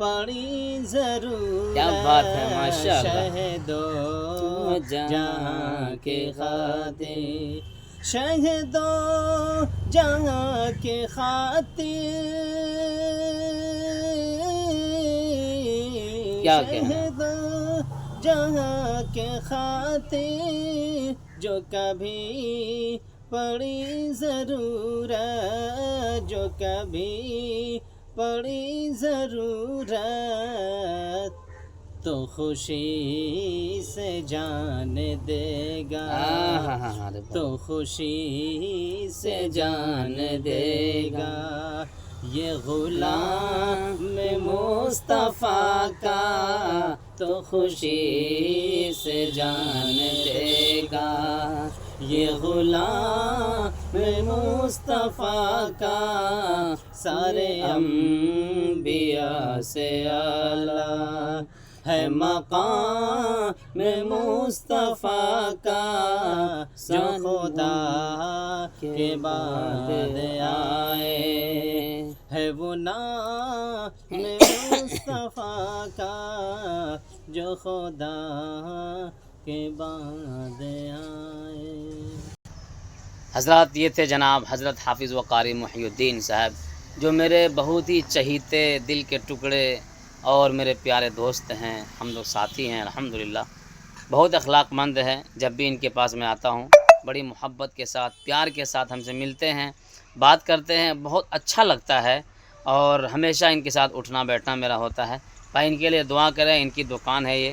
پڑی ضرورت کیا بات ہے، ماشاءاللہ۔ شہدو جہاں کے خاطر، شہدو جہاں کے خاطر، کیا کہنا؟ شہدو جہاں کے خاطر، جو کبھی پڑی ضرورت، جو کبھی پڑی ضرورت، تو خوشی سے جان دے گا، تو خوشی سے جان دے گا، یہ غلام مصطفیٰ کا تو خوشی سے جان دے گا، یہ غلام مصطفیٰ کا سارے انبیاء سے اعلیٰ ہے مقام مصطفیٰ کا، جو خدا کے بعد آئے ہے وہ نام مصطفیٰ کا، جو خدا کے بعد آئے۔ حضرات، یہ تھے جناب حضرت حافظ و قاری محی الدین صاحب، جو میرے بہت ہی چہیتے دل کے ٹکڑے اور میرے پیارے دوست ہیں، ہم لوگ ساتھی ہیں الحمدللہ۔ بہت اخلاق مند ہیں، جب بھی ان کے پاس میں آتا ہوں بڑی محبت کے ساتھ، پیار کے ساتھ ہم سے ملتے ہیں، بات کرتے ہیں، بہت اچھا لگتا ہے، اور ہمیشہ ان کے ساتھ اٹھنا بیٹھنا میرا ہوتا ہے۔ بھائی ان کے لیے دعا کریں، ان کی دکان ہے یہ۔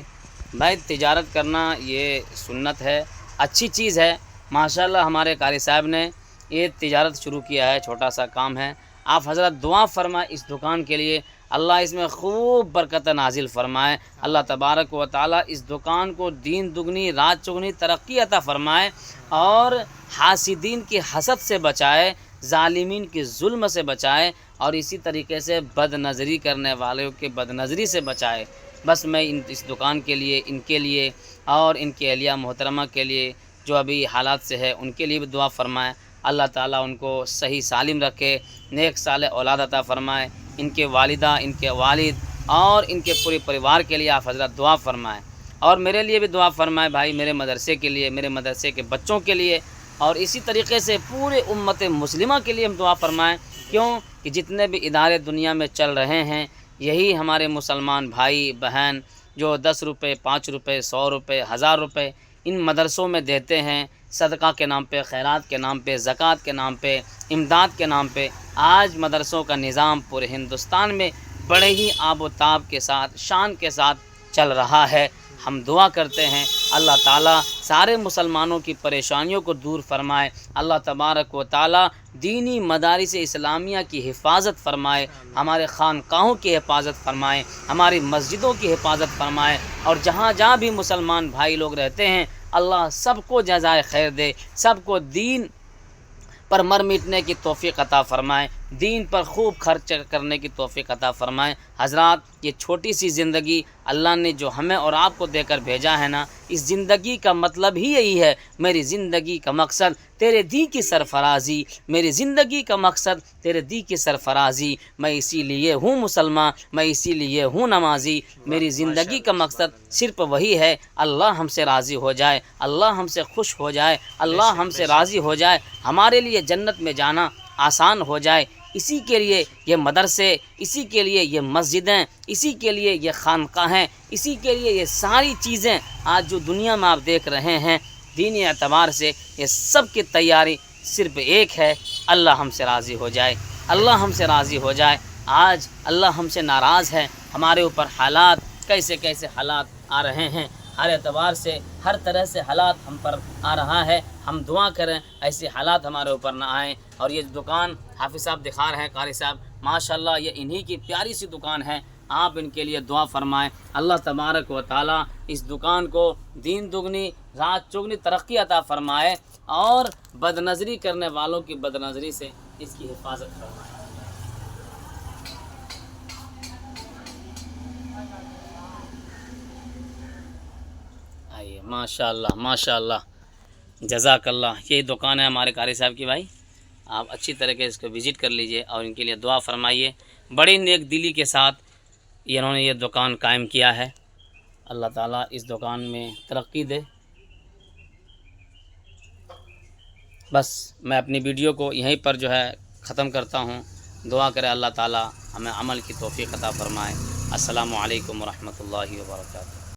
بھائی تجارت کرنا یہ سنت ہے، اچھی چیز ہے، ماشاءاللہ ہمارے قاری صاحب نے یہ تجارت شروع کیا ہے، چھوٹا سا کام ہے۔ آپ حضرت دعا فرمائیں اس دکان کے لیے، اللہ اس میں خوب برکت نازل فرمائے، اللہ تبارک و تعالیٰ اس دکان کو دین دگنی رات چگنی ترقی عطا فرمائے، اور حاسدین کی حسد سے بچائے، ظالمین کی ظلم سے بچائے، اور اسی طریقے سے بد نظری کرنے والوں کے بد نظری سے بچائے۔ بس میں اس دکان کے لیے، ان کے لیے اور ان کی اہلیہ محترمہ کے لیے جو ابھی حالات سے ہے ان کے لیے بھی دعا فرمائیں، اللہ تعالیٰ ان کو صحیح سالم رکھے، نیک صالح اولاد عطا فرمائے، ان کے والدہ، ان کے والد اور ان کے پورے پریوار کے لیے آپ حضرت دعا فرمائیں، اور میرے لیے بھی دعا فرمائیں بھائی، میرے مدرسے کے لیے، میرے مدرسے کے بچوں کے لیے، اور اسی طریقے سے پورے امت مسلمہ کے لیے ہم دعا فرمائیں۔ کیوں کہ جتنے بھی ادارے دنیا میں چل رہے ہیں، یہی ہمارے مسلمان بھائی بہن جو 10 روپے 5 روپے 100 روپے 1000 روپے ان مدرسوں میں دیتے ہیں، صدقہ کے نام پہ، خیرات کے نام پہ، زکوٰۃ کے نام پہ، امداد کے نام پہ، آج مدرسوں کا نظام پورے ہندوستان میں بڑے ہی آب و تاب کے ساتھ، شان کے ساتھ چل رہا ہے۔ ہم دعا کرتے ہیں اللہ تعالیٰ سارے مسلمانوں کی پریشانیوں کو دور فرمائے، اللہ تبارک و تعالیٰ دینی مدارس اسلامیہ کی حفاظت فرمائے، ہمارے خانقاہوں کی حفاظت فرمائے، ہماری مسجدوں کی حفاظت فرمائے، اور جہاں جہاں بھی مسلمان بھائی لوگ رہتے ہیں اللہ سب کو جزائے خیر دے، سب کو دین پر مر مٹنے کی توفیق عطا فرمائے، دین پر خوب خرچ کرنے کی توفیق عطا فرمائے۔ حضرات، یہ چھوٹی سی زندگی اللہ نے جو ہمیں اور آپ کو دے کر بھیجا ہے نا، اس زندگی کا مطلب ہی یہی ہے، میری زندگی کا مقصد تیرے دی کی سرفرازی، میری زندگی کا مقصد تیرے دی کی سرفرازی، میں اسی لیے ہوں مسلمان، میں اسی لیے ہوں نمازی، میری زندگی کا مقصد صرف وہی ہے، اللہ ہم سے راضی ہو جائے، اللہ ہم سے خوش ہو جائے، اللہ ہم سے راضی ہو جائے، ہمارے لیے جنت میں جانا آسان ہو جائے۔ اسی کے لیے یہ مدرسے، اسی کے لیے یہ مسجدیں، اسی کے لیے یہ خانقاہیں، اسی کے لیے یہ ساری چیزیں آج جو دنیا میں آپ دیکھ رہے ہیں دینی اعتبار سے، یہ سب کی تیاری صرف ایک ہے، اللہ ہم سے راضی ہو جائے، اللہ ہم سے راضی ہو جائے۔ آج اللہ ہم سے ناراض ہے، ہمارے اوپر حالات کیسے کیسے حالات آ رہے ہیں، ہر اعتبار سے ہر طرح سے حالات ہم پر آ رہا ہے، ہم دعا کریں ایسے حالات ہمارے اوپر نہ آئیں۔ اور یہ دکان حافظ صاحب دکھا رہے ہیں، قاری صاحب ماشاءاللہ یہ انہی کی پیاری سی دکان ہے، آپ ان کے لیے دعا فرمائیں، اللہ تبارک و تعالیٰ اس دکان کو دین دگنی رات چگنی ترقی عطا فرمائے، اور بد نظری کرنے والوں کی بد نظری سے اس کی حفاظت فرمائے۔ آئیے، ماشاءاللہ ماشاءاللہ، جزاک اللہ۔ یہی دکان ہے ہمارے قاری صاحب کی بھائی، آپ اچھی طرح کے اس کو وزٹ کر لیجئے اور ان کے لیے دعا فرمائیے، بڑی نیک دلی کے ساتھ انہوں نے یہ دکان قائم کیا ہے. اللہ تعالیٰ اس دکان میں ترقی دے. بس میں اپنی ویڈیو کو یہیں پر جو ہے ختم کرتا ہوں. دعا کرے اللہ تعالیٰ ہمیں عمل کی توفیق عطا فرمائے. السلام علیکم ورحمۃ اللہ وبرکاتہ.